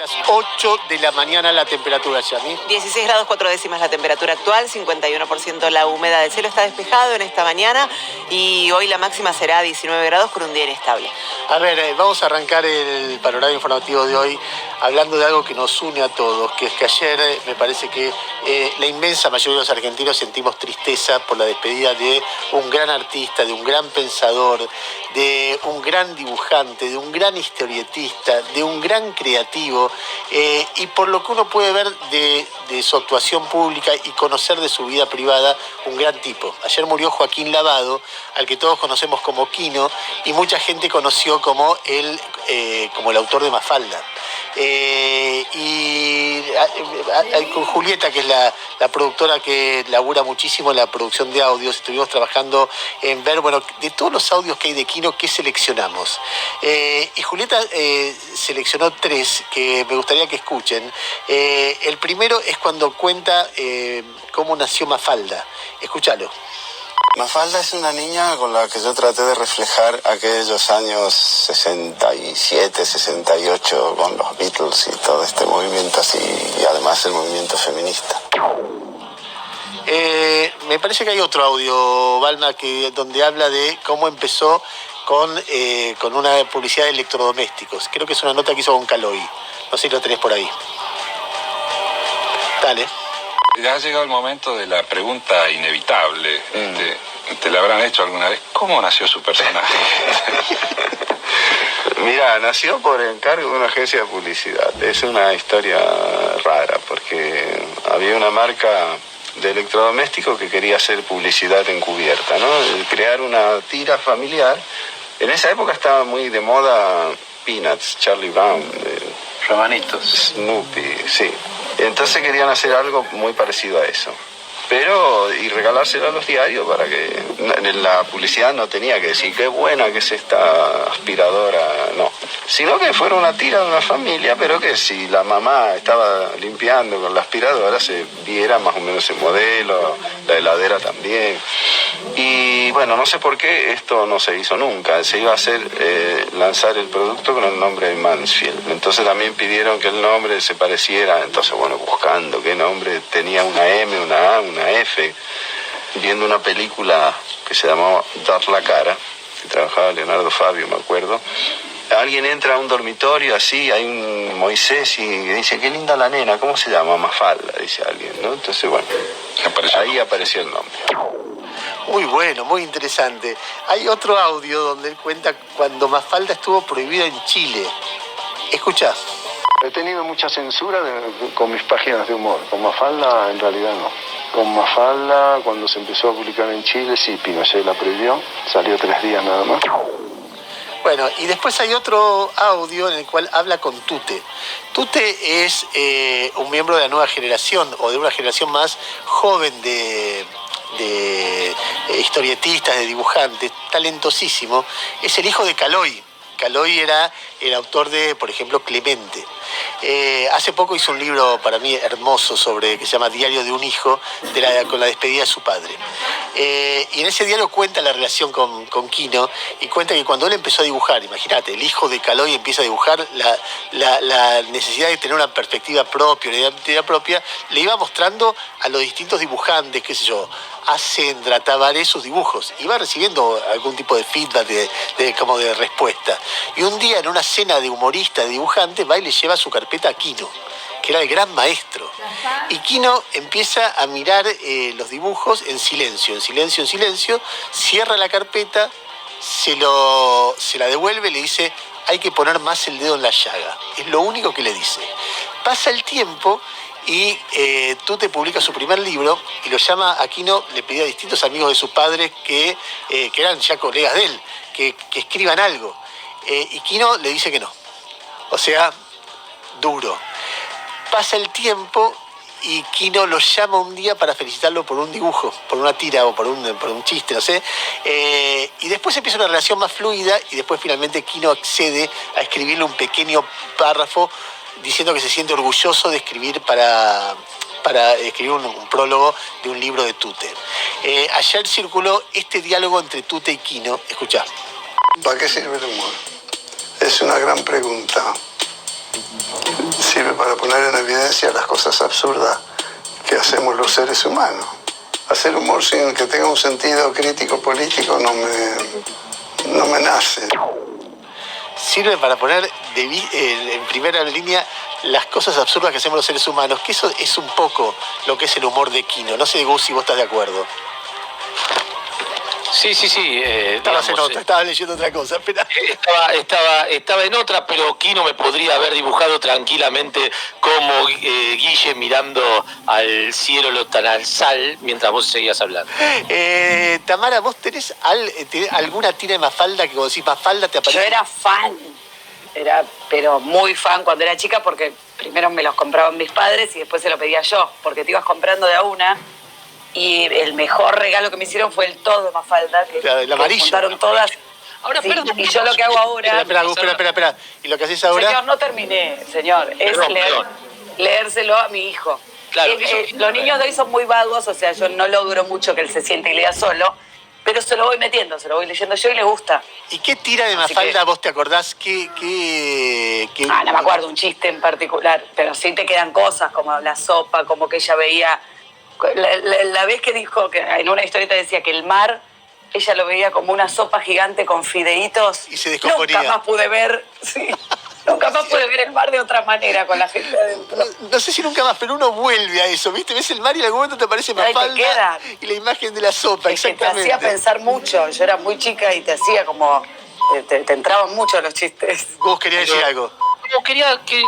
Las 8 de la mañana la temperatura, Yami. 16 grados 4 décimas la temperatura actual, 51% la humedad. El cielo está despejado en esta mañana y hoy la máxima será 19 grados con un día inestable. A ver, vamos a arrancar el panorama informativo de hoy hablando de algo que nos une a todos, que es que ayer me parece que la inmensa mayoría de los argentinos sentimos tristeza por la despedida de un gran artista, de un gran pensador, de un gran dibujante, de un gran historietista, de un gran creativo, y por lo que uno puede ver de su actuación pública y conocer de su vida privada, un gran tipo. Ayer murió Joaquín Lavado, al que todos conocemos como Quino, y mucha gente conoció como el autor de Mafalda. Y con Julieta, que es la productora que labura muchísimo en la producción de audios, estuvimos trabajando en ver, bueno, de todos los audios que hay de Quino, ¿qué seleccionamos? Y Julieta seleccionó 3 que me gustaría que escuchen. El primero es cuando cuenta cómo nació Mafalda. Escúchalo. Mafalda es una niña con la que yo traté de reflejar aquellos años 67, 68 con los Beatles y todo este movimiento así, y además el movimiento feminista. Me parece que hay otro audio, Balma, donde habla de cómo empezó con una publicidad de electrodomésticos. Creo que es una nota que hizo con Caloi. No sé si lo tenés por ahí. Dale. Ya ha llegado el momento de la pregunta inevitable. ¿Te la habrán hecho alguna vez? ¿Cómo nació su personaje? Mira, nació por encargo de una agencia de publicidad. Es una historia rara porque había una marca de electrodomésticos que quería hacer publicidad encubierta, ¿no? Crear una tira familiar. En esa época estaba muy de moda Peanuts, Charlie Brown, Romanitos. Snoopy, sí. Entonces querían hacer algo muy parecido a eso. Y regalárselo a los diarios para que en la publicidad no tenía que decir qué buena que es esta aspiradora, no. Sino que fuera una tira de una familia, pero que si la mamá estaba limpiando con la aspiradora se viera más o menos el modelo, la heladera también. Y bueno, no sé por qué esto no se hizo nunca. Se iba a hacer lanzar el producto con el nombre de Mansfield. Entonces también pidieron que el nombre se pareciera. Entonces, bueno, buscando qué nombre tenía una M, una A, una F, viendo una película que se llamaba Dar la cara, que trabajaba Leonardo Fabio, me acuerdo. Alguien entra a un dormitorio así, hay un Moisés y dice, qué linda la nena, ¿cómo se llama? Mafalda, dice alguien, ¿no? Entonces, bueno, ahí apareció el nombre. Muy bueno, muy interesante. Hay otro audio donde él cuenta cuando Mafalda estuvo prohibida en Chile. Escuchá. He tenido mucha censura con mis páginas de humor. Con Mafalda, en realidad, no. Con Mafalda, cuando se empezó a publicar en Chile, sí, Pinochet la prohibió. Salió 3 días nada más. Bueno, y después hay otro audio en el cual habla con Tute. Tute es un miembro de la nueva generación, o de una generación más joven de historietistas, de dibujantes, talentosísimo. Es el hijo de Caloi. Caloi era el autor de, por ejemplo, Clemente. Hace poco hizo un libro para mí hermoso que se llama Diario de un hijo, con la despedida de su padre. Y en ese diario cuenta la relación con Quino y cuenta que cuando él empezó a dibujar, imagínate, el hijo de Caloi empieza a dibujar, la necesidad de tener una perspectiva propia, una identidad propia, le iba mostrando a los distintos dibujantes, qué sé yo, a Sendra, Tabaré, sus dibujos. Iba recibiendo algún tipo de feedback, como de respuesta. Y un día en una cena de humorista, de dibujante, va y le lleva su carpeta a Quino, que era el gran maestro. Y Quino empieza a mirar los dibujos en silencio, cierra la carpeta, se la devuelve y le dice, hay que poner más el dedo en la llaga. Es lo único que le dice. Pasa el tiempo y Tute publica su primer libro y lo llama a Quino, le pedía a distintos amigos de su padre que eran ya colegas de él, que escriban algo. Y Quino le dice que no. O sea, duro. Pasa el tiempo y Quino lo llama un día para felicitarlo por un dibujo, por una tira o por un chiste, no sé. Y después empieza una relación más fluida y después finalmente Quino accede a escribirle un pequeño párrafo diciendo que se siente orgulloso de escribir para escribir un prólogo de un libro de Tute. Ayer circuló este diálogo entre Tute y Quino. Escuchá. ¿Para qué sirve el humor? Es una gran pregunta. Si sirve para poner en evidencia las cosas absurdas que hacemos los seres humanos. Hacer humor sin que tenga un sentido crítico político no me nace. Sirve para poner en primera línea las cosas absurdas que hacemos los seres humanos, que eso es un poco lo que es el humor de Quino. No sé, Gus, si vos estás de acuerdo. Sí. Estabas en otra, estabas leyendo otra cosa. Espera. Estaba en otra, pero Quino me podría haber dibujado tranquilamente como Guille mirando al cielo lotanalzal mientras vos seguías hablando. Tamara, ¿vos tenés alguna tira de Mafalda que cuando decís Mafalda te aparece? Yo era fan, pero muy fan cuando era chica, porque primero me los compraban mis padres y después se lo pedía yo, porque te ibas comprando de a una. Y el mejor regalo que me hicieron fue el todo de Mafalda, que amarillo. juntaron todas. Ahora, sí, perdón, y yo lo que hago ahora... Espera. ¿Y lo que haces ahora? Señor, no terminé, señor. Es leérselo a mi hijo. Claro, los niños de hoy son muy vagos, o sea, yo no logro mucho que él se siente y lea solo, pero se lo voy metiendo, se lo voy leyendo yo y le gusta. ¿Y qué tira de Mafalda vos te acordás? No me acuerdo un chiste en particular, pero sí te quedan cosas como la sopa, como que ella veía... La vez que dijo, que en una historieta decía que el mar, ella lo veía como una sopa gigante con fideitos. Y se descomponía. Nunca más pude ver, nunca más pude ver el mar de otra manera con la gente adentro. No sé si nunca más, pero uno vuelve a eso, ¿viste? Ves el mar y en algún momento te aparece Mafalda y la imagen de la sopa, exactamente. Te hacía pensar mucho, yo era muy chica y te hacía como... Te entraban mucho los chistes. ¿Vos querías decir algo? Quería que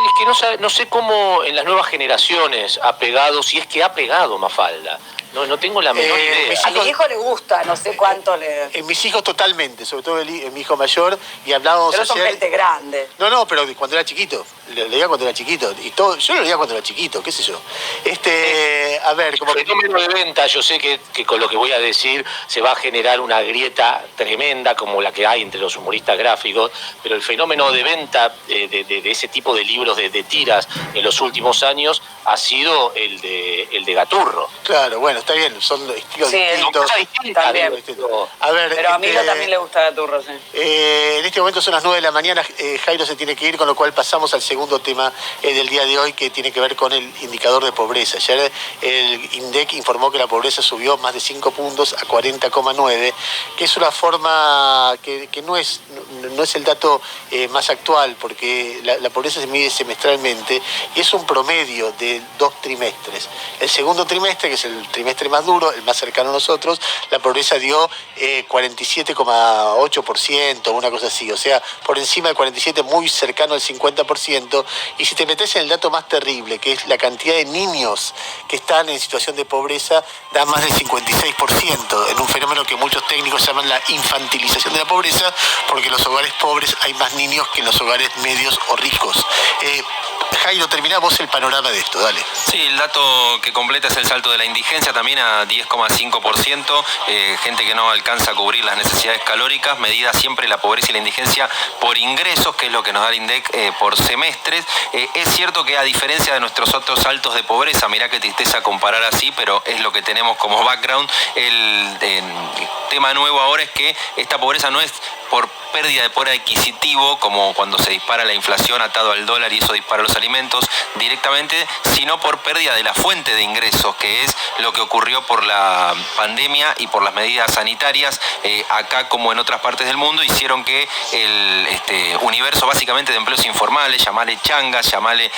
no sé cómo en las nuevas generaciones ha pegado, si es que ha pegado Mafalda. No tengo la menor idea. A mi hijo le gusta, no sé cuánto le... En mis hijos totalmente, sobre todo mi hijo mayor, y hablábamos... Pero son gente grande. No, pero cuando era chiquito. Lo leía cuando era chiquito. Y todo, yo lo leía cuando era chiquito, qué sé yo. A ver, como el fenómeno de venta, yo sé que con lo que voy a decir se va a generar una grieta tremenda como la que hay entre los humoristas gráficos, pero el fenómeno de venta de ese tipo de libros de tiras en los últimos años ha sido el de Gaturro. Claro, bueno, está bien, son estilos distintos. También. A ver, pero a Milo también le gusta Gaturro, sí. En este momento son las 9 de la mañana, Jairo se tiene que ir, con lo cual pasamos al segundo tema del día de hoy, que tiene que ver con el indicador de pobreza. Ayer el INDEC informó que la pobreza subió más de 5 puntos a 40,9, que es una forma que no es el dato más actual, porque la pobreza se mide semestralmente y es un promedio de 2 trimestres. El segundo trimestre, que es el trimestre más duro, el más cercano a nosotros, la pobreza dio 47,8%, una cosa así, o sea, por encima del 47%, muy cercano al 50%, y si te metes en el dato más terrible, que es la cantidad de niños que están en situación de pobreza, da más del 56%, en un fenómeno que muchos técnicos llaman la infantilización de la pobreza, porque en los hogares pobres hay más niños que en los hogares medios o ricos. Jairo, terminá vos el panorama de esto, dale. Sí, el dato que completa es el salto de la indigencia, también a 10,5%, gente que no alcanza a cubrir las necesidades calóricas, medida siempre la pobreza y la indigencia por ingresos, que es lo que nos da el INDEC por semestres. Es cierto que a diferencia de nuestros otros saltos de pobreza, mirá qué tristeza comparar así, pero es lo que tenemos como background. El tema nuevo ahora es que esta pobreza no es por pérdida de poder adquisitivo, como cuando se dispara la inflación atado al dólar y eso dispara los alimentos directamente, sino por pérdida de la fuente de ingresos, que es lo que ocurrió por la pandemia y por las medidas sanitarias. Acá, como en otras partes del mundo, hicieron que el universo básicamente de empleos informales, llamale changas, llamale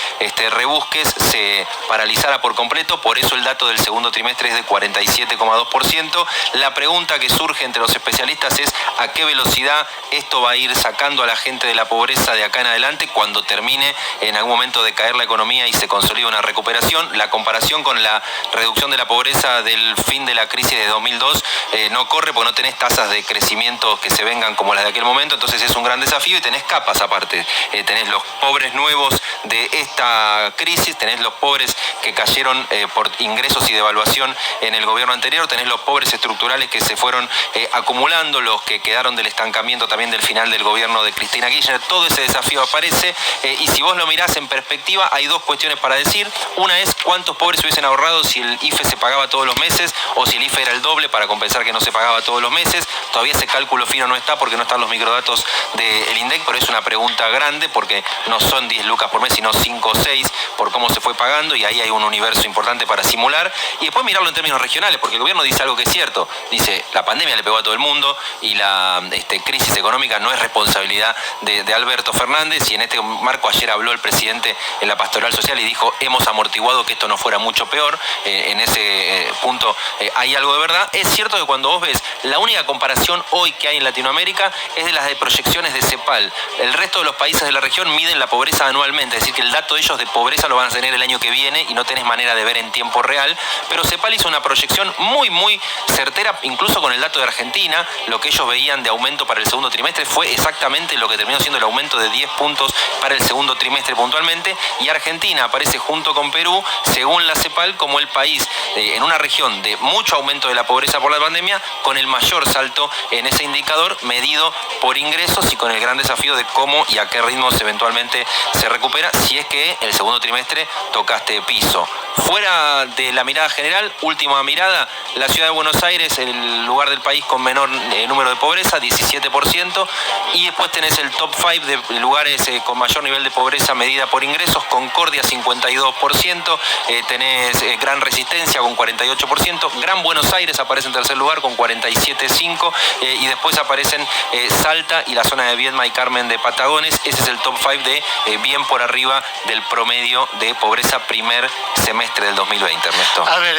rebusques, se paralizara por completo. Por eso el dato del segundo trimestre es de 47,2%. La pregunta que surge entre los especialistas es a qué velocidad esto va a ir sacando a la gente de la pobreza de acá en adelante cuando termine en algún momento de caer la economía y se consolide una recuperación. La comparación con la reducción de la pobreza del fin de la crisis de 2002 no corre porque no tenés tasas de crecimiento que se vengan como las de aquel momento, entonces es un gran desafío y tenés capas aparte. Tenés los pobres nuevos de esta crisis, tenés los pobres que cayeron por ingresos y devaluación en el gobierno anterior, tenés los pobres estructurales que se fueron acumulando, los que quedaron del estancamiento también del final del gobierno de Cristina Kirchner. Todo ese desafío aparece y si vos lo mirás en perspectiva hay dos cuestiones para decir. Una Una es cuántos pobres hubiesen ahorrado si el IFE se pagaba todos los meses o si el IFE era el doble para compensar que no se pagaba todos los meses. Todavía ese cálculo fino no está porque no están los microdatos del INDEC, pero es una pregunta grande porque no son 10 lucas por mes, sino 5 o 6 por cómo se fue pagando, y ahí hay un universo importante para simular. Y después mirarlo en términos regionales, porque el gobierno dice algo que es cierto. Dice, la pandemia le pegó a todo el mundo y la crisis económica no es responsabilidad de Alberto Fernández, y en este marco ayer habló el presidente en la Pastoral Social y dijo, hemos amortiguado que esto no fuera mucho peor. En ese punto hay algo de verdad. Es cierto que cuando vos ves, la única comparación hoy que hay en Latinoamérica es de las de proyecciones de CEPAL. El resto de los países de la región miden la pobreza anualmente, es decir, que el dato de ellos de pobreza lo van a tener el año que viene y no tenés manera de ver en tiempo real, pero CEPAL hizo una proyección muy certera, incluso con el dato de Argentina. Lo que ellos veían de aumento para el segundo trimestre fue exactamente lo que terminó siendo el aumento de 10 puntos para el segundo trimestre puntualmente, y Argentina aparece junto con Perú, según la CEPAL, como el país en una región de mucho aumento de la pobreza por la pandemia, con el mayor salto en ese indicador medido por ingresos, y con el gran desafío de cómo y a qué ritmos eventualmente se recupera si es que el segundo trimestre tocaste piso. Fuera de la mirada general, última mirada, la ciudad de Buenos Aires, el lugar del país con menor número de pobreza, 17%, y después tenés el top 5 de lugares con mayor nivel de pobreza medida por ingresos. Concordia, 52%, tenés Gran Resistencia con 48%, Gran Buenos Aires aparece en tercer lugar con 47,5%, y después aparecen Salta y la zona de Viedma y Carmen de Patagones. Ese es el top 5 de bien por arriba del promedio de pobreza primer semestre del 2020, Ernesto. A ver,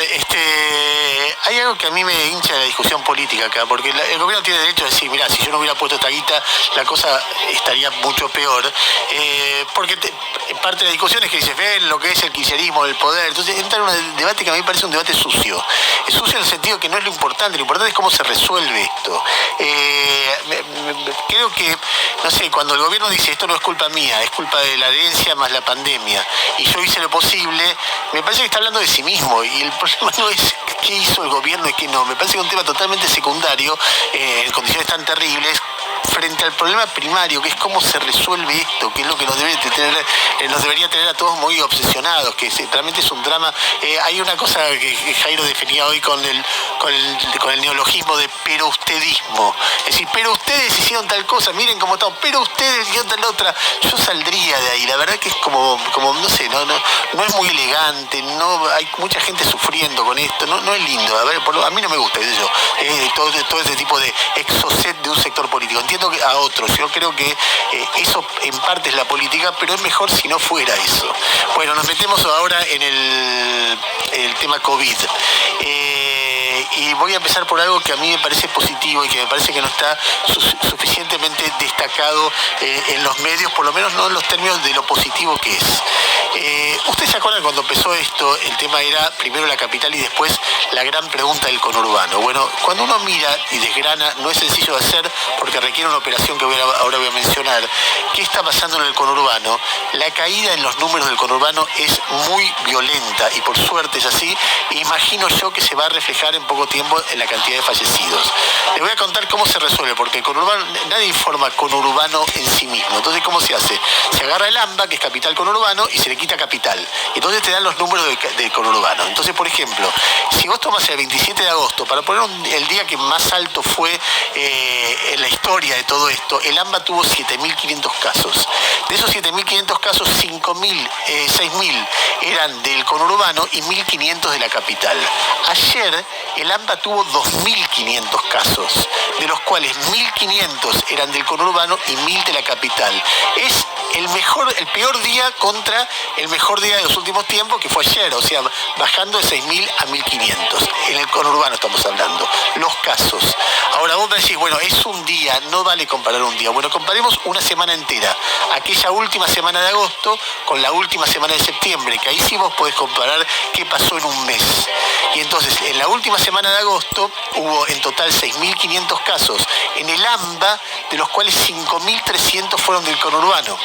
hay algo que a mí me hincha la discusión política acá, porque el gobierno tiene derecho a decir, mirá, si yo no hubiera puesto esta guita, la cosa estaría mucho peor, porque parte de la discusión es que dices, ven lo que es el kirchnerismo, el poder. Entonces entra en un debate que a mí me parece un debate sucio. Es sucio en el sentido que no es lo importante es cómo se resuelve esto. Creo que, no sé, cuando el gobierno dice, esto no es culpa mía, es culpa de la herencia más la pandemia, y yo hice lo posible, me parece que está hablando de sí mismo, y el problema no es qué hizo el gobierno y qué no. Me parece que es un tema totalmente secundario, en condiciones tan terribles, frente al problema primario, que es cómo se resuelve esto, que es lo que nos debería tener a todos muy obsesionados, que realmente es un drama. Hay una cosa que Jairo definía hoy con el neologismo de peroustedismo. Es decir, pero ustedes hicieron tal cosa, miren cómo estamos, pero ustedes hicieron tal otra. Yo saldría de ahí, la verdad que es como no sé, no es muy elegante, no hay mucha gente sufriendo con esto, no es lindo. A ver, a mí no me gusta, todo este tipo de exocet de un sector político. Entiendo que a otros, yo creo que eso en parte es la política, pero es mejor si no fuera eso. Bueno, nos metemos ahora en el tema COVID. Y voy a empezar por algo que a mí me parece positivo y que me parece que no está suficientemente destacado en los medios, por lo menos no en los términos de lo positivo que es. ¿Ustedes se acuerdan cuando empezó esto? El tema era primero la capital y después la gran pregunta del conurbano. Bueno, cuando uno mira y desgrana, no es sencillo de hacer porque requiere una operación que ahora voy a mencionar. ¿Qué está pasando en el conurbano? La caída en los números del conurbano es muy violenta y por suerte es así. Imagino yo que se va a reflejar en poco tiempo en la cantidad de fallecidos. Les voy a contar cómo se resuelve, porque el conurbano, nadie informa conurbano en sí mismo. Entonces, ¿cómo se hace? Se agarra el AMBA, que es capital conurbano, y se le quita capital. Entonces te dan los números del conurbano. Entonces, por ejemplo, si vos tomas el 27 de agosto, para poner el día que más alto fue en la historia de todo esto, el AMBA tuvo 7.500 casos. De esos 7.500 casos, 6.000 eran del conurbano y 1.500 de la capital. Ayer el AMBA tuvo 2.500 casos, de los cuales 1.500 eran del conurbano y 1.000 de la capital. Es el peor día contra el mejor día de los últimos tiempos, que fue ayer, o sea, bajando de 6.000 a 1.500. En el conurbano estamos hablando, los casos. Ahora vos me decís, bueno, es un día, no vale comparar un día. Bueno, comparemos una semana entera, aquella última semana de agosto con la última semana de septiembre, que ahí sí vos podés comparar qué pasó en un mes. Y entonces, en la última semana de agosto hubo en total 6.500 casos en el AMBA, de los cuales 5.300 fueron del conurbano.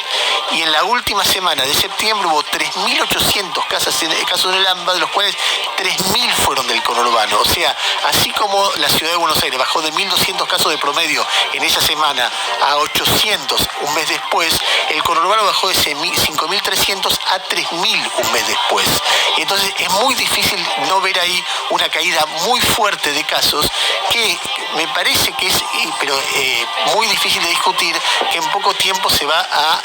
y en la última semana de septiembre hubo 3.800 casos en el AMBA, de los cuales 3.000 fueron del conurbano. O sea, así como la ciudad de Buenos Aires bajó de 1.200 casos de promedio en esa semana a 800 un mes después, el conurbano bajó de 5.300 a 3.000 un mes después. Entonces es muy difícil no ver ahí una caída muy fuerte de casos, que me parece que es muy difícil de discutir, que en poco tiempo se va a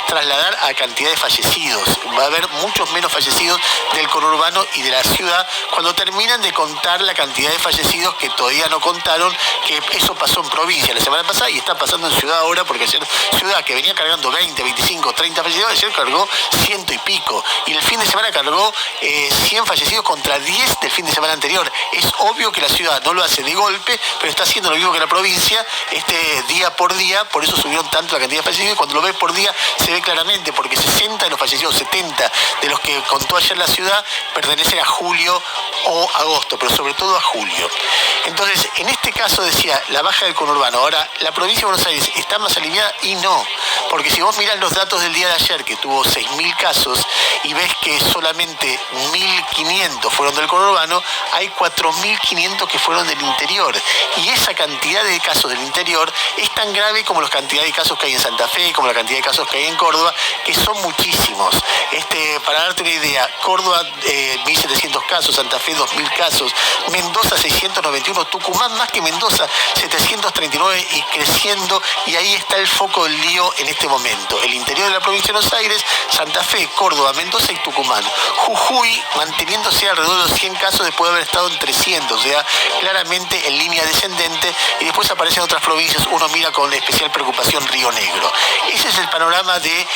trasladar a cantidad de fallecidos. Va a haber muchos menos fallecidos del conurbano y de la ciudad cuando terminan de contar la cantidad de fallecidos que todavía no contaron, que eso pasó en provincia la semana pasada y está pasando en ciudad ahora, porque ayer ciudad que venía cargando 20, 25, 30 fallecidos, ayer cargó 100 y pico, y el fin de semana cargó 100 fallecidos contra 10 del fin de semana anterior. Es obvio que la ciudad no lo hace de golpe, pero está haciendo lo mismo que la provincia, día por día, por eso subieron tanto la cantidad de fallecidos, y cuando lo ves por día se ve claramente, porque 60 de los fallecidos, 70 de los que contó ayer la ciudad, pertenecen a julio o agosto, pero sobre todo a julio. Entonces, en este caso decía, la baja del conurbano. Ahora, la provincia de Buenos Aires está más aliviada y no, porque si vos mirás los datos del día de ayer, que tuvo 6.000 casos, y ves que solamente 1.500 fueron del conurbano, hay 4.500 que fueron del interior, y esa cantidad de casos del interior es tan grave como la cantidad de casos que hay en Santa Fe, como la cantidad de casos que hay en Córdoba, que son muchísimos. Para darte una idea, Córdoba 1.700 casos, Santa Fe 2.000 casos, Mendoza 691, Tucumán más que Mendoza 739 y creciendo, y ahí está el foco del lío en este momento. El interior de la provincia de Buenos Aires, Santa Fe, Córdoba, Mendoza y Tucumán. Jujuy manteniéndose alrededor de los 100 casos después de haber estado en 300, o sea, claramente en línea descendente, y después aparecen otras provincias, uno mira con especial preocupación Río Negro. Ese es el panorama del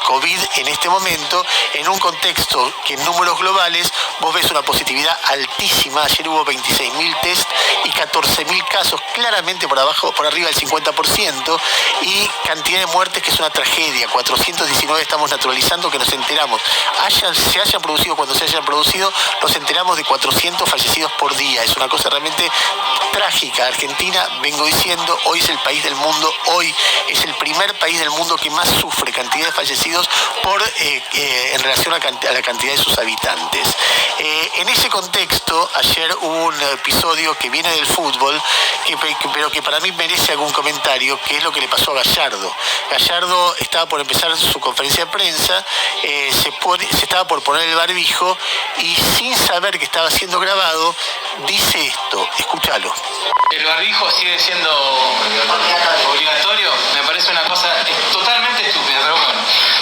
COVID en este momento, en un contexto que en números globales vos ves una positividad altísima. Ayer hubo 26.000 test y 14.000 casos, claramente por arriba del 50%, y cantidad de muertes que es una tragedia. 419 estamos naturalizando, que nos enteramos. Se hayan producido cuando se hayan producido, nos enteramos de 400 fallecidos por día. Es una cosa realmente trágica. Argentina, vengo diciendo, hoy es el país del mundo, hoy es el primer país del mundo que más sufre cantidad de fallecidos en relación a la cantidad de sus habitantes. En ese contexto, ayer hubo un episodio que viene del fútbol, pero que para mí merece algún comentario, que es lo que le pasó a Gallardo. Gallardo estaba por empezar su conferencia de prensa, se estaba por poner el barbijo, y sin saber que estaba siendo grabado, dice esto. Escúchalo. El barbijo sigue siendo obligatorio, me parece una cosa totalmente estúpida,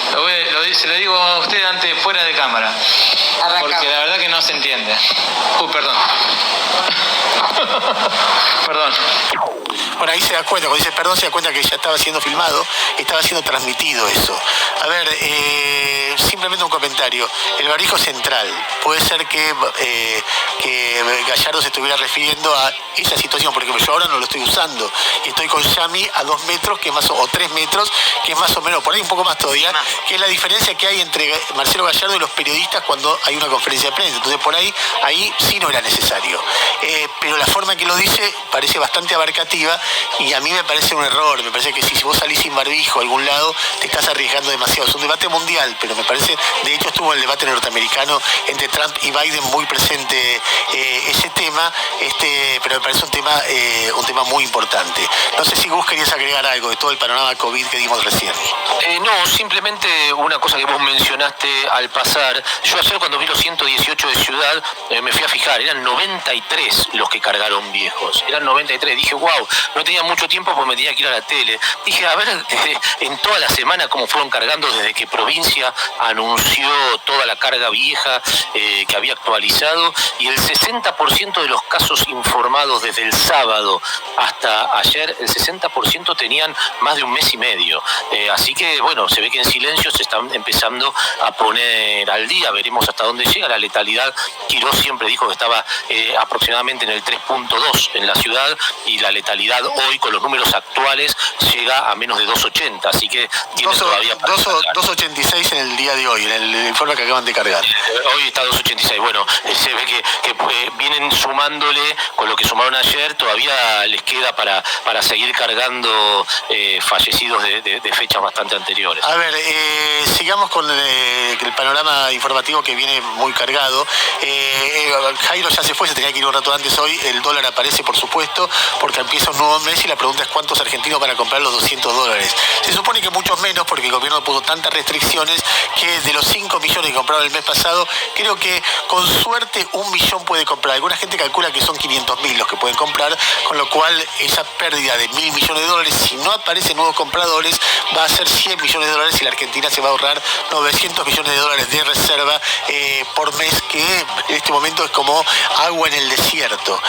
pero bueno, se lo digo a usted fuera de cámara, porque la verdad que no se entiende. Perdón. Perdón. Bueno, ahí se da cuenta, cuando dice perdón, se da cuenta que ya estaba siendo filmado, estaba siendo transmitido eso. A ver, simplemente un comentario. El barbijo central. Puede ser que Gallardo se estuviera refiriendo a esa situación, porque yo ahora no lo estoy usando. Y estoy con Yami a 2 metros, o 3 metros, que es más o menos, por ahí un poco más todavía, que es la diferencia que hay entre Marcelo Gallardo y los periodistas cuando hay una conferencia de prensa. Entonces, por ahí sí no era necesario. Pero la forma en que lo dice parece bastante abarcativa, y a mí me parece un error. Me parece que si vos salís sin barbijo a algún lado, te estás arriesgando demasiado. Es un debate mundial, pero me parece, de hecho estuvo en el debate norteamericano entre Trump y Biden muy presente ese tema, pero me parece un tema muy importante. No sé si vos querías agregar algo de todo el panorama COVID que dimos recién. No, simplemente una cosa que vos mencionaste al pasar. Yo ayer cuando vi los 118 de Ciudad, me fui a fijar, eran 93 los que cargaron viejos. Eran 93. Dije, wow, no tenía mucho tiempo porque me tenía que ir a la tele. Dije, a ver, en toda la semana cómo fueron cargando desde que provincia anunció toda la carga vieja que había actualizado, y el 60% de los casos informados desde el sábado hasta ayer, el 60% tenían más de un mes y medio. Así que, bueno, se ve que en silencio se están empezando a poner al día. Veremos hasta dónde llega la letalidad. Quirós siempre dijo que estaba aproximadamente en el 3.2 en la ciudad, y la letalidad hoy, con los números actuales, llega a menos de 2.80. Así que tiene todavía... 2.86 en el día día de hoy, en el informe que acaban de cargar. Hoy está 2.86. Bueno, se ve que vienen sumándole, con lo que sumaron ayer, todavía les queda para seguir cargando fallecidos de fechas bastante anteriores. A ver, sigamos con el panorama informativo que viene muy cargado. Jairo ya se fue, se tenía que ir un rato antes hoy. El dólar aparece, por supuesto, porque empieza un nuevo mes y la pregunta es cuántos argentinos van a comprar los $200. Se supone que muchos menos, porque el gobierno puso tantas restricciones que de los 5 millones que compraron el mes pasado, creo que con suerte 1 millón puede comprar. Alguna gente calcula que son 500.000 los que pueden comprar, con lo cual esa pérdida de $1.000 millones, si no aparecen nuevos compradores, va a ser $100 millones y la Argentina se va a ahorrar $900 millones de reserva por mes, que en este momento es como agua en el desierto.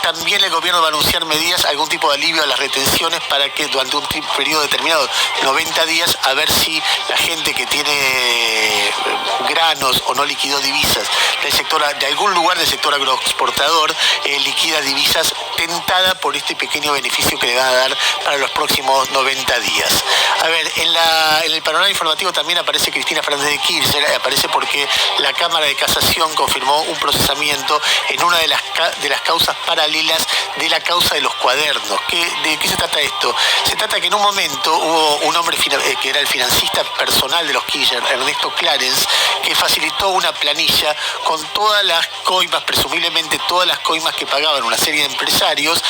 También el gobierno va a anunciar medidas, algún tipo de alivio a las retenciones para que durante un periodo determinado, 90 días, a ver si la gente que tiene granos o no liquidó divisas del sector, de algún lugar del sector agroexportador, liquida divisas tentada por este pequeño beneficio que le van a dar para los próximos 90 días. A ver, en el panorama informativo también aparece Cristina Fernández de Kirchner, aparece porque la Cámara de Casación confirmó un procesamiento en una de las causas paralelas de la causa de los cuadernos. ¿De qué se trata esto? Se trata que en un momento hubo un hombre que era el financista personal de los Kirchner, Ernesto Clarence, que facilitó una planilla con todas las coimas, presumiblemente todas las coimas que pagaban una serie de empresarios,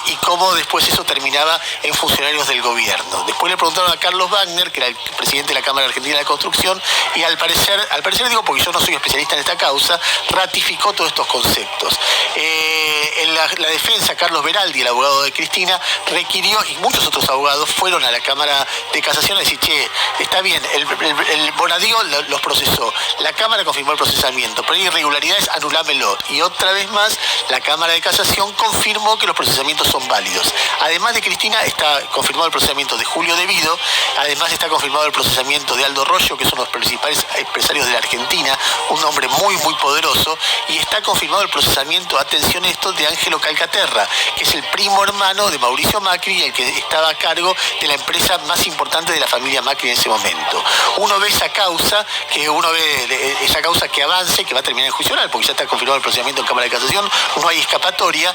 y cómo después eso terminaba en funcionarios del gobierno. Después le preguntaron a Carlos Wagner, que era el presidente de la Cámara Argentina de Construcción, y al parecer digo porque yo no soy especialista en esta causa, ratificó todos estos conceptos. En la defensa, Carlos Beraldi, el abogado de Cristina, requirió, y muchos otros abogados fueron a la Cámara de Casación a decir, che, está bien, el Bonadío los procesó, la Cámara confirmó el procesamiento, pero hay irregularidades, anulámelo. Y otra vez más, la Cámara de Casación confirmó que los procesamientos son válidos. Además de Cristina, está confirmado el procesamiento de Julio Devido, además está confirmado el procesamiento de Aldo Rollo, que es uno de los principales empresarios de la Argentina, un hombre muy, muy poderoso, y está confirmado el procesamiento, atención a esto, de Ángelo Calcaterra, que es el primo hermano de Mauricio Macri, el que estaba a cargo de la empresa más importante de la familia Macri en ese momento. Uno ve esa causa que avance, que va a terminar en juicio oral, porque ya está confirmado el procedimiento en Cámara de Casación, no hay escapatoria,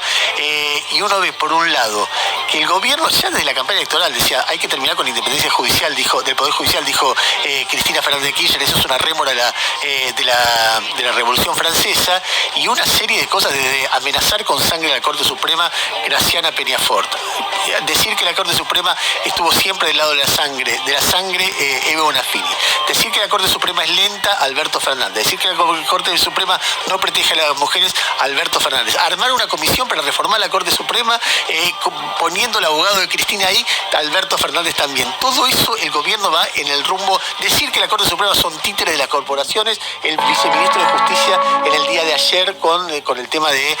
y uno ve, por un lado, que el gobierno ya desde la campaña electoral decía, hay que terminar con la independencia judicial, del Poder Judicial, dijo Cristina Fernández de Kirchner, eso es una rémora de la Revolución Francesa, y una serie de cosas, desde amenazar con sangre a la Corte Suprema, Graciana Peñafort, decir que la Corte Suprema estuvo siempre del lado de la sangre, Eve Bonafini, decir que la Corte Suprema es lenta, Alberto Fernández, decir que la Corte Suprema no protege a las mujeres, Alberto Fernández, armar una comisión para reformar la Corte Suprema, poniendo el abogado de Cristina ahí, Alberto Fernández también. Todo eso el gobierno va en el rumbo, decir que la Corte Suprema son títeres de las corporaciones, el viceministro de Justicia en el día de ayer con el tema de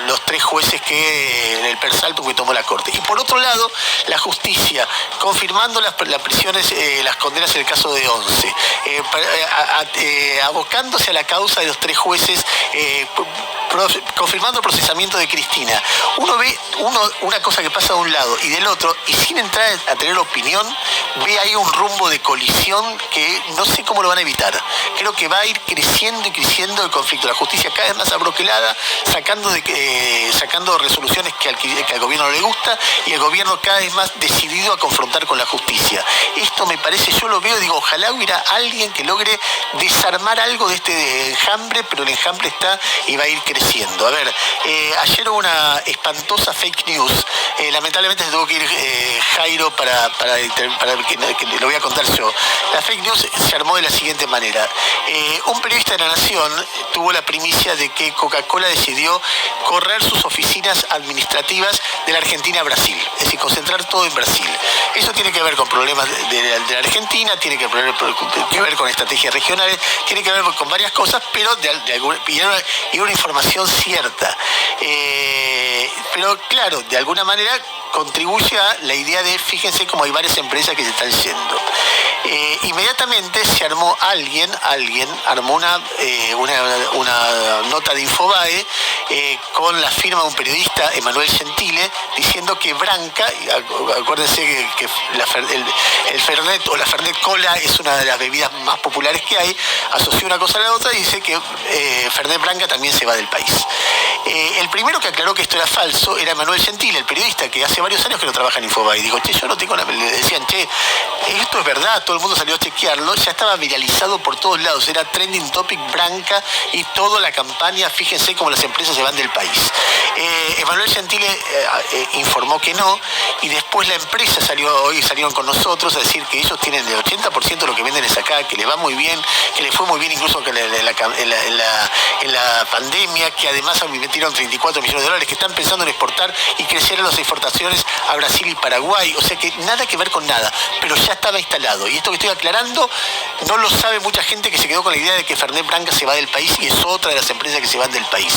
los 3 jueces que el persalto que tomó la Corte. Y por otro lado, la justicia, confirmando las prisiones, las condenas en el caso de 11, abocándose a la causa de los 3 jueces, confirmando el procesamiento de Cristina. Uno ve una cosa que pasa de un lado y del otro, y sin entrar a tener opinión, ve ahí un rumbo de colisión que no sé cómo lo van a evitar. Creo que va a ir creciendo y creciendo el conflicto. La justicia cada vez más abroquelada, sacando resoluciones que al gobierno no le gusta, y el gobierno cada vez más decidido a confrontar con la justicia. Esto me parece, yo lo veo, digo, ojalá hubiera alguien que logre desarmar algo de este enjambre, pero el enjambre está y va a ir creciendo. A ver, ayer hubo una espantosa fake news, lamentablemente se tuvo que ir Jairo para que lo voy a contar yo. La fake news se armó de la siguiente manera. Un periodista de La Nación tuvo la primicia de que Coca-Cola decidió correr sus oficinas administrativas de la Argentina a Brasil, es decir, concentrar todo en Brasil. Eso tiene que ver con problemas de la Argentina, tiene que ver con estrategias regionales, tiene que ver con varias cosas, pero y una información cierta. Pero claro, de alguna manera contribuye a la idea de, fíjense cómo hay varias empresas que se están yendo. Inmediatamente se armó alguien armó una nota de Infobae con la firma de un periodista, Emanuel Gentile, diciendo que Branca, acuérdense que el Fernet o la Fernet Cola es una de las bebidas más populares que hay, asoció una cosa a la otra y dice que Fernet Branca también se va del país. El primero que aclaró que esto era falso era Emanuel Gentile, el periodista que hace varios años que no trabaja en Infobae. Digo, che, yo no tengo le decían, che, esto es verdad, todo el mundo salió a chequearlo, ya estaba viralizado por todos lados, era trending topic Branca y toda la campaña, fíjense cómo las empresas se van del país. Emanuel Gentile informó que no, y después la empresa salieron con nosotros a decir que ellos tienen el 80% de lo que venden es acá, que les va muy bien, que les fue muy bien incluso que en la pandemia, que además metieron 34 millones de dólares, que están pensando en exportar y crecer las exportaciones a Brasil y Paraguay, o sea que nada que ver con nada, pero ya estaba instalado. Y esto que estoy aclarando no lo sabe mucha gente que se quedó con la idea de que Fernet Branca se va del país y es otra de las empresas que se van del país.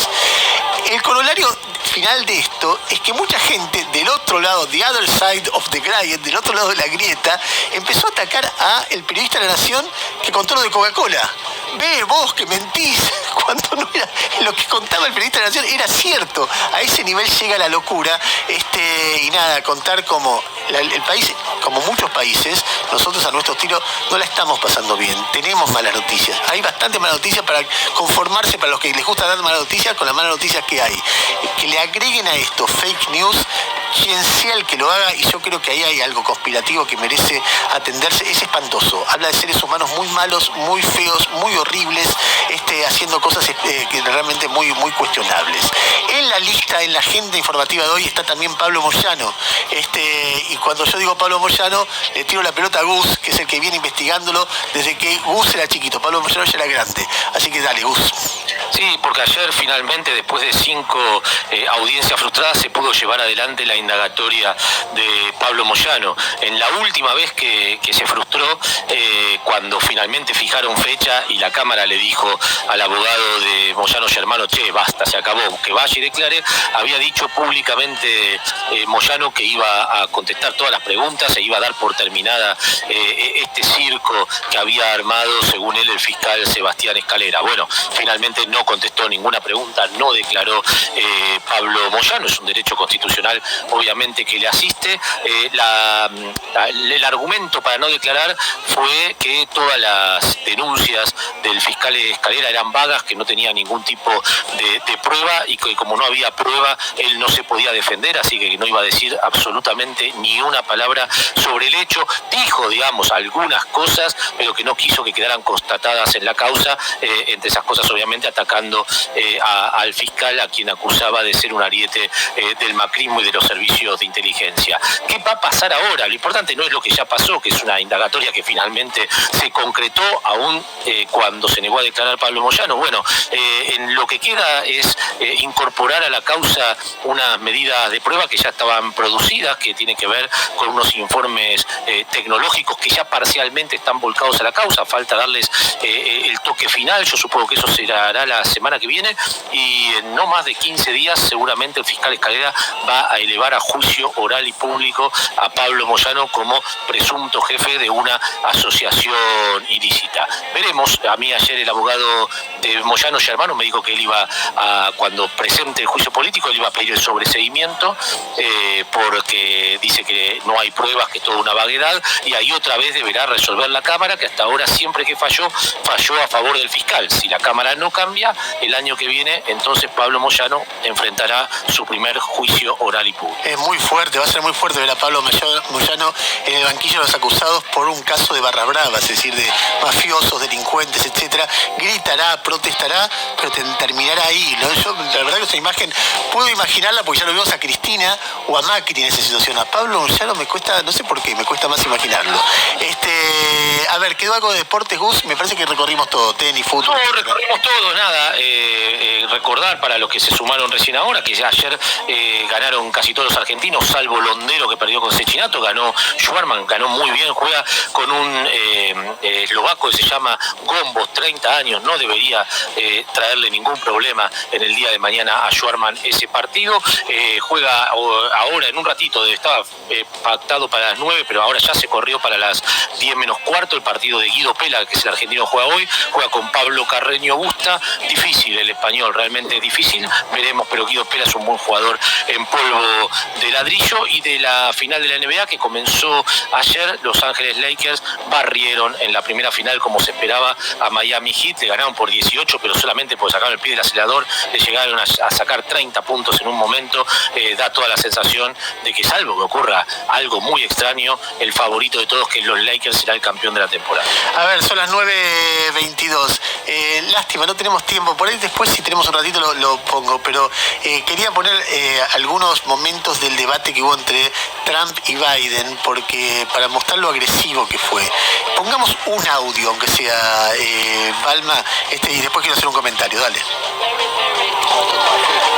El corolario final de esto es que mucha gente del otro lado, the other side of the griet, del otro lado de la grieta, empezó a atacar a el periodista de La Nación que contó lo de Coca-Cola. Ve vos que mentís, cuando no era lo que contaba el periodista de La Nación era cierto. A ese nivel llega la locura. Y nada, contar como el país, como muchos países, nosotros a nuestro estilo no la estamos pasando bien. Tenemos malas noticias. Hay bastante malas noticias para conformarse, para los que les gusta dar malas noticias, con las malas noticias que hay. Que le agreguen a esto fake news, quien sea el que lo haga, y yo creo que ahí hay algo conspirativo que merece atenderse. Es espantoso. Habla de seres humanos muy malos, muy feos, muy horribles, haciendo cosas que realmente muy, muy cuestionables. En la lista, en la agenda informativa de hoy está también Pablo Moyano. Y cuando yo digo Pablo Moyano, le tiro la pelota a Gus, que es el que viene investigándolo desde que Gus era chiquito. Pablo Moyano ya era grande. Así que dale, Gus. Sí, porque ayer finalmente, después de 5 audiencias frustradas, se pudo llevar adelante la indagatoria de Pablo Moyano. En la última vez que se frustró, cuando finalmente fijaron fecha y la Cámara le dijo al abogado de Moyano Germano, che, basta, se acabó, que vaya y declare, había dicho públicamente Moyano que iba a contestar todas las preguntas, se iba a dar por terminada este circo que había armado, según él, el fiscal Sebastián Escalera. Bueno, finalmente no contestó ninguna pregunta, no declaró Pablo Moyano, es un derecho constitucional obviamente que le asiste. El argumento para no declarar fue que todas las denuncias del fiscal Escalera eran vagas, que no tenía ningún tipo de prueba y que como no había prueba él no se podía defender, así que no iba a decir absolutamente ni una palabra sobre el hecho. Dijo, digamos, algunas cosas, pero que no quiso que quedaran constatadas en la causa, entre esas cosas obviamente atacando al fiscal, a quien acusaba de ser un ariete del macrismo y de los servicios de inteligencia. ¿Qué va a pasar ahora? Lo importante no es lo que ya pasó, que es una indagatoria que finalmente se concretó, aún cuando se negó a declarar Pablo Moyano. Bueno, en lo que queda es incorporar a la causa unas medidas de prueba que ya estaban producidas, que tienen que ver con unos informes tecnológicos que ya parcialmente están volcados a la causa. Falta darles el toque final. Yo supongo que eso se hará la semana que viene, y en no más de 15 días seguramente el fiscal Escalera va a elevar a juicio oral y público a Pablo Moyano como presunto jefe de una asociación ilícita. Veremos. A mí ayer el abogado de Moyano Germano me dijo que él iba a, cuando presente el juicio político, él iba a pedir el sobreseimiento porque dice que no hay pruebas, que es toda una vaguedad, y ahí otra vez deberá resolver la Cámara, que hasta ahora siempre que falló a favor del fiscal. Si la Cámara no cambia, el año que viene entonces Pablo Moyano enfrentará su primer juicio oral y público. Es muy fuerte, va a ser muy fuerte ver a Pablo Moyano en el banquillo de los acusados por un caso de barra brava, es decir, de mafiosos, delincuentes, etcétera. Gritará, protestará, pero terminará ahí, ¿no? Yo, la verdad que esa imagen puedo imaginarla porque ya lo vimos a Cristina o a Macri en esa situación. A Pablo Moyano me cuesta, no sé por qué, me cuesta más imaginarlo. A ver, ¿quedó algo de deportes, Gus? Me parece que recorrimos todo, tenis, fútbol. No, recorrimos todo, nada. Recordar para los que se sumaron recién ahora que ayer ganaron casi todos los argentinos, salvo Londero, que perdió con Cecchinato. Ganó Schwarman, ganó muy bien, juega con un eslovaco que se llama Gombos, 30 años, no debería traerle ningún problema en el día de mañana a Schwarman ese partido. Juega ahora en un ratito, estaba pactado para las 9, pero ahora ya se corrió para las 10 menos cuarto el partido de Guido Pela, que es el argentino que juega hoy, juega con Pablo Carreño Busta, difícil el español, realmente difícil, veremos, pero Guido Pela es un buen jugador en polvo de ladrillo. Y de la final de la NBA que comenzó ayer, Los Ángeles Lakers barrieron en la primera final, como se esperaba, a Miami Heat, le ganaron por 18, pero solamente por sacar el pie del acelerador, le llegaron a sacar 30 puntos en un momento. Da toda la sensación de que, salvo que ocurra algo muy extraño, el favorito de todos, que los Lakers, será el campeón de la temporada. A ver, son las 9:22. Lástima, no tenemos tiempo. Por ahí después, si tenemos un ratito, lo pongo. Pero quería poner algunos momentos del debate que hubo entre Trump y Biden, porque para mostrar lo agresivo que fue. Pongamos un audio, aunque sea, Palma, y después quiero hacer un comentario. Dale.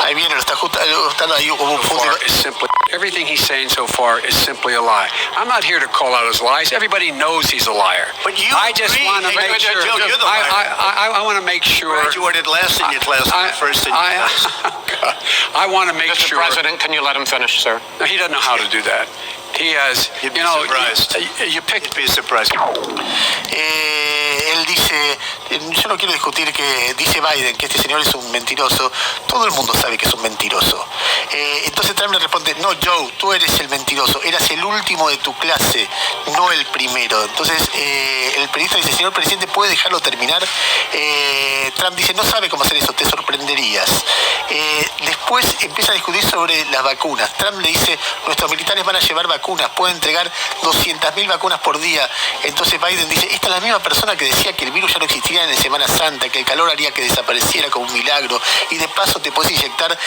Ahí viene, lo está ajustando, ahí hubo un punto. Everything he's saying so far is simply a lie. I'm not here to call out his lies. Everybody knows he's a liar. But you I just want to make sure. Joe, you're the liar. I want to make sure. Graduated last in your class, first in your class. I want to make sure. Mr. President, can you let him finish, sir? No, he doesn't know how to do that. He has, You'd be surprised. You picked. You'd be surprised. Él dice, yo no quiero discutir que dice Biden que este señor es un mentiroso. Todo el mundo sabe que es un mentiroso. Entonces Trump le responde, no, Joe, tú eres el mentiroso. Eras el último de tu clase, no el primero. Entonces el periodista dice, señor presidente, ¿puede dejarlo terminar? Trump dice, no sabe cómo hacer eso, te sorprenderías. Después empieza a discutir sobre las vacunas. Trump le dice, nuestros militares van a llevar vacunas, pueden entregar 200.000 vacunas por día. Entonces Biden dice, esta es la misma persona que decía que el virus ya no existiría en Semana Santa, que el calor haría que desapareciera como un milagro, y de paso te puedes inyectar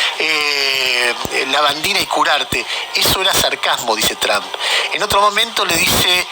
lavandina y curarte. Eso era sarcasmo, dice Trump. En otro momento le dice,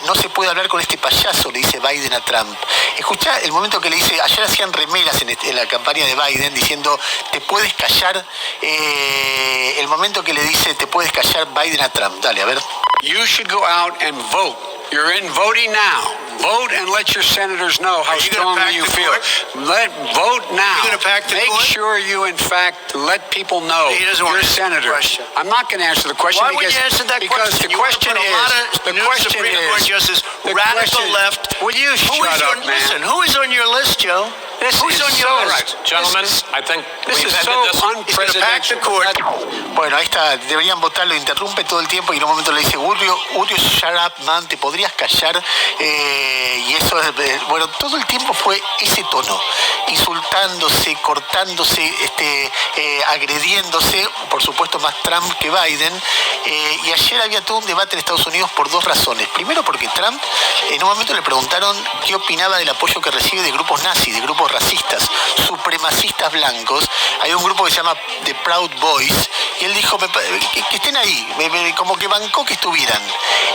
no se puede hablar con este payaso, le dice Biden a Trump. Escuchá el momento que le dice, ayer hacían remeras en la campaña de Biden diciendo, te puedes callar. El momento que le dice, te puedes callar, Biden a Trump. Dale, a ver. You should go out and vote. You're in voting now. Vote and let your senators know how strongly you feel. Vote now. Make sure you, in fact, let people know your senator. I'm not going to answer the question because the question is radical left. Will you shut up, man? Listen, who is on your list, Joe? Who's on your list? Gentlemen, I think this is so unprecedented. Bueno, ahí está, deberían votarlo, interrumpe todo el tiempo y en un momento le dice, Urrio, shut up, man, te podrías callar. Y eso es, bueno, todo el tiempo fue ese tono, insultándose, cortándose, agrediéndose, por supuesto más Trump que Biden. Y ayer había todo un debate en Estados Unidos por dos razones. Primero porque Trump, en un momento le preguntaron qué opinaba del apoyo que recibe de grupos nazis, de grupos racistas, supremacistas blancos. Hay un grupo que se llama The Proud Boys, y él dijo, que estén ahí, como que bancó que estuvieran.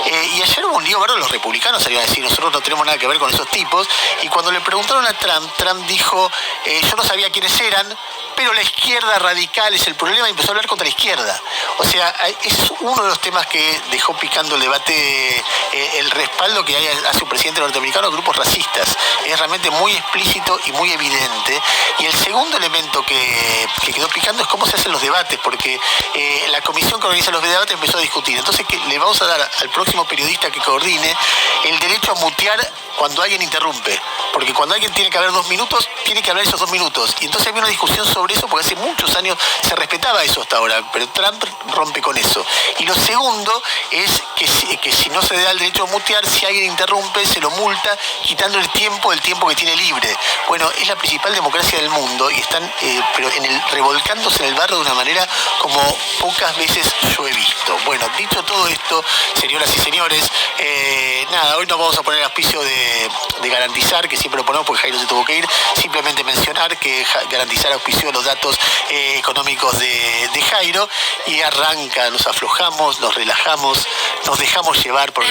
Y ayer hubo un lío, ¿verdad? Los republicanos salieron a decir, nosotros no tenemos nada que ver con esos tipos. Y cuando le preguntaron a Trump, Trump dijo, yo no sabía quiénes eran, pero la izquierda radical es el problema, y empezó a hablar contra la izquierda. O sea, es uno de los temas que dejó picando el debate, el respaldo que hay hacia un presidente norteamericano a grupos racistas. Es realmente muy explícito y muy evidente. Y el segundo elemento que quedó picando es cómo se hacen los debates, porque la comisión que organiza los debates empezó a discutir. Entonces, que le vamos a dar al próximo periodista que coordine el derecho a mutear cuando alguien interrumpe. Porque cuando alguien tiene que hablar 2 minutos, tiene que hablar esos 2 minutos. Y entonces había una discusión sobre eso, porque hace muchos años se respetaba eso hasta ahora, pero Trump rompe con eso. Y lo segundo es que si no se da el derecho a mutear, si alguien interrumpe, se lo multa, quitando el tiempo del tiempo que tiene libre. Bueno, es la principal democracia del mundo y están pero revolcándose en el barro de una manera como pocas veces yo he visto. Bueno, dicho todo esto, señoras y señores, nada, hoy nos vamos a poner auspicio de garantizar, que siempre lo ponemos porque Jairo se tuvo que ir, simplemente mencionar que garantizar auspició los datos económicos de Jairo, y arranca, nos aflojamos, nos relajamos, nos dejamos llevar por